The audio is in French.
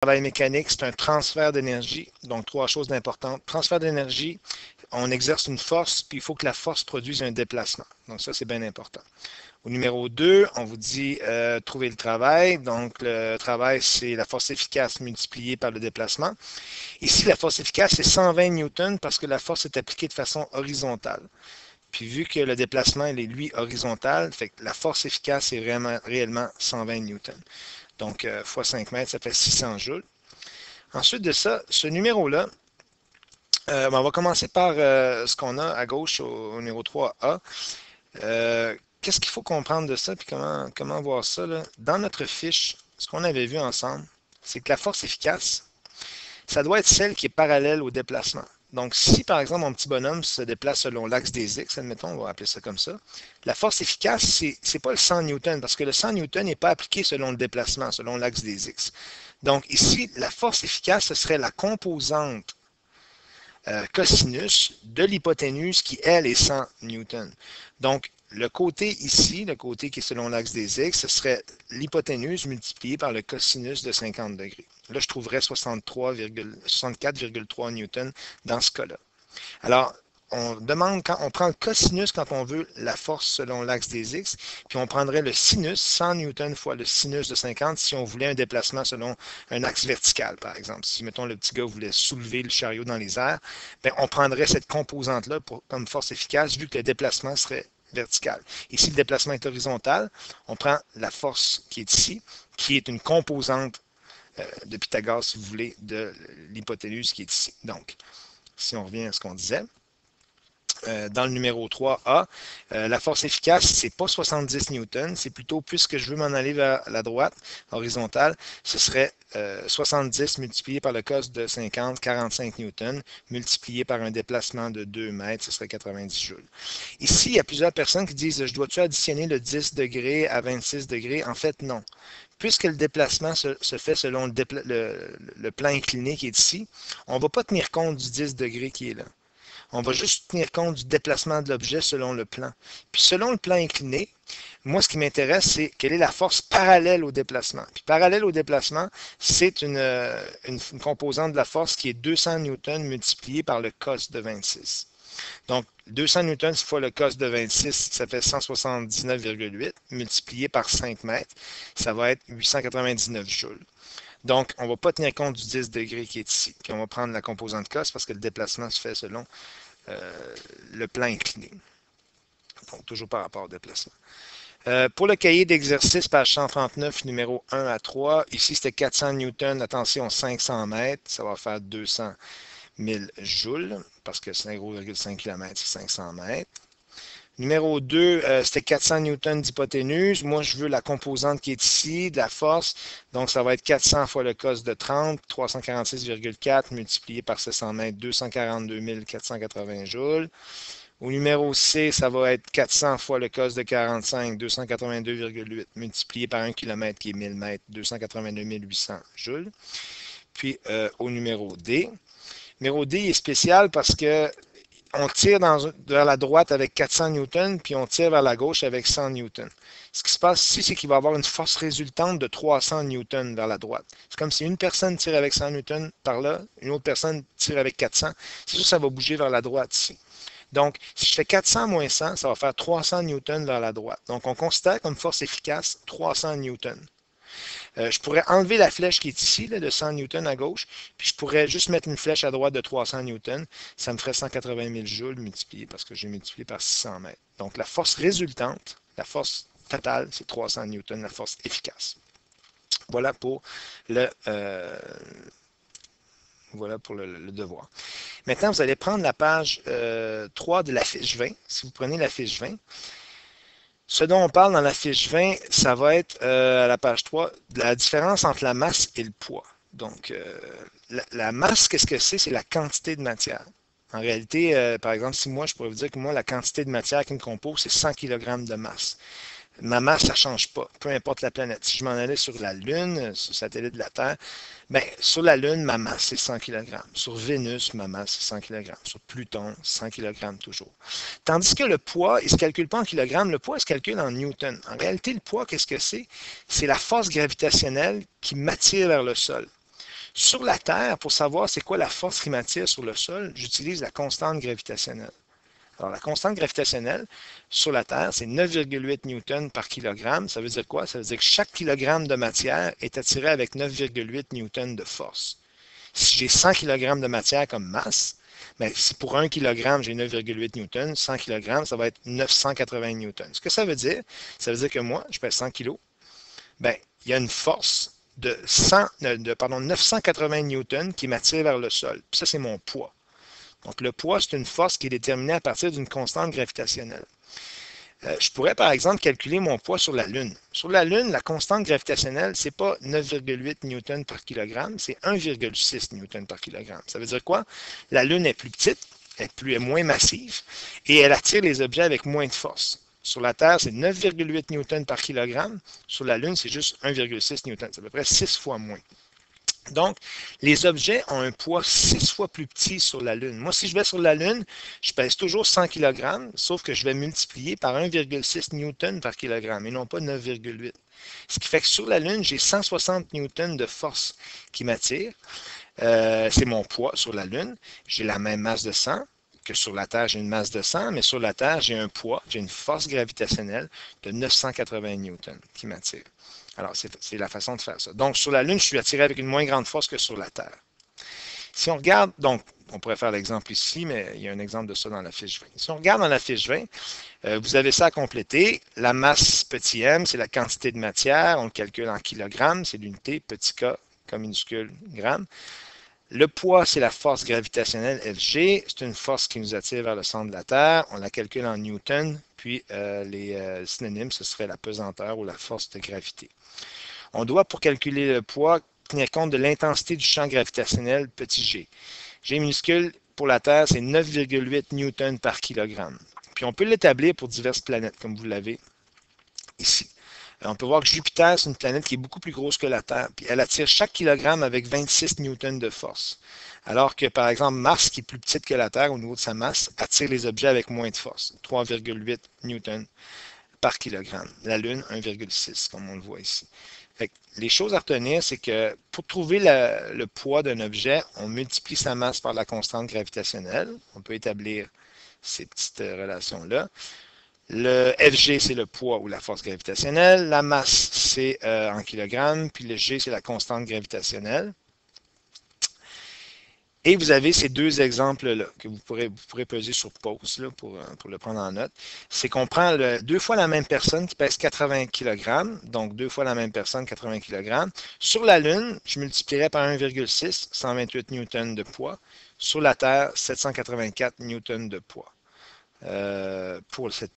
travail mécanique, c'est un transfert d'énergie. Donc, trois choses importantes. Transfert d'énergie, on exerce une force, puis il faut que la force produise un déplacement. Donc, ça, c'est bien important. Au numéro 2, on vous dit trouver le travail. Donc, le travail, c'est la force efficace multipliée par le déplacement. Ici, la force efficace, c'est 120 newtons parce que la force est appliquée de façon horizontale. Puis vu que le déplacement, il est lui horizontal, fait que la force efficace est réellement 120 newtons. Donc, fois 5 mètres, ça fait 600 joules. Ensuite de ça, ce numéro-là, on va commencer par ce qu'on a à gauche au numéro 3A. Qu'est-ce qu'il faut comprendre de ça, puis comment voir ça, là? Dans notre fiche, ce qu'on avait vu ensemble, c'est que la force efficace, ça doit être celle qui est parallèle au déplacement. Donc, si par exemple mon petit bonhomme se déplace selon l'axe des X, admettons, on va appeler ça comme ça, la force efficace, c'est pas le 100 newton, parce que le 100 newton n'est pas appliqué selon le déplacement, selon l'axe des X. Donc, ici, la force efficace, ce serait la composante cosinus de l'hypoténuse qui, elle, est 100 newton. Donc, le côté ici, le côté qui est selon l'axe des X, ce serait l'hypoténuse multipliée par le cosinus de 50 degrés. Là, je trouverais 64,3 newtons dans ce cas-là. Alors, on prend le cosinus quand on veut la force selon l'axe des X, puis on prendrait le sinus, 100 newtons fois le sinus de 50 si on voulait un déplacement selon un axe vertical, par exemple. Si, mettons, le petit gars voulait soulever le chariot dans les airs, bien, on prendrait cette composante-là comme force efficace vu que le déplacement serait vertical. Ici, le déplacement est horizontal. On prend la force qui est ici, qui est une composante de Pythagore, si vous voulez, de l'hypoténuse qui est ici. Donc, si on revient à ce qu'on disait, dans le numéro 3A, la force efficace, c'est pas 70 newtons, c'est plutôt, puisque je veux m'en aller vers la droite, horizontale, ce serait 70 multiplié par le cos de 50, 45 newtons, multiplié par un déplacement de 2 mètres, ce serait 90 joules. Ici, il y a plusieurs personnes qui disent, je dois-tu additionner le 10 degrés à 26 degrés? En fait, non. Puisque le déplacement se fait selon le plan incliné qui est ici, on ne va pas tenir compte du 10 degrés qui est là. On va juste tenir compte du déplacement de l'objet selon le plan. Puis selon le plan incliné, moi, ce qui m'intéresse, c'est quelle est la force parallèle au déplacement. Puis parallèle au déplacement, c'est une composante de la force qui est 200 newtons multiplié par le cos de 26. Donc, 200 newtons fois le cos de 26, ça fait 179,8 multiplié par 5 mètres, ça va être 899 joules. Donc, on ne va pas tenir compte du 10 degrés qui est ici. Puis on va prendre la composante cos parce que le déplacement se fait selon le plan incliné. Donc, toujours par rapport au déplacement. Pour le cahier d'exercice, page 139, numéro 1 à 3, ici c'était 400 newtons, attention, 500 mètres, ça va faire 200 000 joules, parce que 5,5 km, c'est 500 mètres. Numéro 2, c'était 400 newtons d'hypoténuse. Moi, je veux la composante qui est ici, de la force. Donc, ça va être 400 fois le cos de 30, 346,4 multiplié par 700 mètres, 242 480 joules. Au numéro C, ça va être 400 fois le cos de 45, 282,8 multiplié par 1 km qui est 1000 mètres, 282 800 joules. Puis, au numéro D. Numéro D est spécial parce que on tire vers la droite avec 400 newtons, puis on tire vers la gauche avec 100 newtons. Ce qui se passe ici, c'est qu'il va y avoir une force résultante de 300 newtons vers la droite. C'est comme si une personne tire avec 100 newtons par là, une autre personne tire avec 400. C'est sûr que ça va bouger vers la droite ici. Donc, si je fais 400 moins 100, ça va faire 300 newtons vers la droite. Donc, on considère comme force efficace 300 newtons. Je pourrais enlever la flèche qui est ici, là, de 100 newtons à gauche, puis je pourrais juste mettre une flèche à droite de 300 newtons. Ça me ferait 180 000 joules multiplié parce que j'ai multiplié par 600 mètres. Donc, la force résultante, la force totale, c'est 300 newtons, la force efficace. Voilà pour le devoir. Maintenant, vous allez prendre la page 3 de la fiche 20. Si vous prenez la fiche 20, ce dont on parle dans la fiche 20, ça va être à la page 3, la différence entre la masse et le poids. Donc, la masse, qu'est-ce que c'est? C'est la quantité de matière. En réalité, par exemple, si moi, je pourrais vous dire que moi, la quantité de matière qui me compose, c'est 100 kg de masse. Ma masse, ça ne change pas, peu importe la planète. Si je m'en allais sur la Lune, sur le satellite de la Terre, bien, sur la Lune, ma masse, c'est 100 kg. Sur Vénus, ma masse, c'est 100 kg. Sur Pluton, 100 kg toujours. Tandis que le poids, il ne se calcule pas en kilogrammes, le poids, il se calcule en newtons. En réalité, le poids, qu'est-ce que c'est? C'est la force gravitationnelle qui m'attire vers le sol. Sur la Terre, pour savoir c'est quoi la force qui m'attire sur le sol, j'utilise la constante gravitationnelle. Alors, la constante gravitationnelle sur la Terre, c'est 9,8 newtons par kilogramme. Ça veut dire quoi? Ça veut dire que chaque kilogramme de matière est attiré avec 9,8 newtons de force. Si j'ai 100 kg de matière comme masse, mais si pour 1 kg, j'ai 9,8 newtons, 100 kg, ça va être 980 newtons. Ce que ça veut dire que moi, je pèse 100 kg, ben, il y a une force de 980 newtons qui m'attire vers le sol. Puis ça, c'est mon poids. Donc, le poids, c'est une force qui est déterminée à partir d'une constante gravitationnelle. Je pourrais, par exemple, calculer mon poids sur la Lune. Sur la Lune, la constante gravitationnelle, ce n'est pas 9,8 newtons par kilogramme, c'est 1,6 newtons par kilogramme. Ça veut dire quoi? La Lune est plus petite, est moins massive, et elle attire les objets avec moins de force. Sur la Terre, c'est 9,8 newtons par kilogramme. Sur la Lune, c'est juste 1,6 newtons. C'est à peu près 6 fois moins. Donc, les objets ont un poids 6 fois plus petit sur la Lune. Moi, si je vais sur la Lune, je pèse toujours 100 kg, sauf que je vais multiplier par 1,6 newton par kilogramme et non pas 9,8. Ce qui fait que sur la Lune, j'ai 160 newtons de force qui m'attire. C'est mon poids sur la Lune. J'ai la même masse de sang que sur la Terre, j'ai une masse de sang, mais sur la Terre, j'ai un poids, j'ai une force gravitationnelle de 980 newtons qui m'attire. Alors, c'est la façon de faire ça. Donc, sur la Lune, je suis attiré avec une moins grande force que sur la Terre. Si on regarde, donc, on pourrait faire l'exemple ici, mais il y a un exemple de ça dans la fiche 20. Si on regarde dans la fiche 20, vous avez ça à compléter. La masse petit m, c'est la quantité de matière. On le calcule en kilogrammes, c'est l'unité, petit k comme minuscule gramme. Le poids, c'est la force gravitationnelle Fg. C'est une force qui nous attire vers le centre de la Terre. On la calcule en newton, puis les synonymes, ce serait la pesanteur ou la force de gravité. On doit, pour calculer le poids, tenir compte de l'intensité du champ gravitationnel petit g. G minuscule, pour la Terre, c'est 9,8 newtons par kilogramme. Puis on peut l'établir pour diverses planètes, comme vous l'avez ici. On peut voir que Jupiter, c'est une planète qui est beaucoup plus grosse que la Terre. Puis elle attire chaque kilogramme avec 26 newtons de force. Alors que, par exemple, Mars, qui est plus petite que la Terre au niveau de sa masse, attire les objets avec moins de force, 3,8 newtons par kilogramme. La Lune, 1,6, comme on le voit ici. Fait que les choses à retenir, c'est que pour trouver le poids d'un objet, on multiplie sa masse par la constante gravitationnelle. On peut établir ces petites relations-là. Le Fg, c'est le poids ou la force gravitationnelle. La masse, c'est en kilogrammes. Puis le G, c'est la constante gravitationnelle. Et vous avez ces deux exemples-là que vous pourrez peser sur pause là, pour le prendre en note. C'est qu'on prend deux fois la même personne qui pèse 80 kg. Donc, deux fois la même personne, 80 kg. Sur la Lune, je multiplierais par 1,6, 128 newtons de poids. Sur la Terre, 784 newtons de poids. Pour cette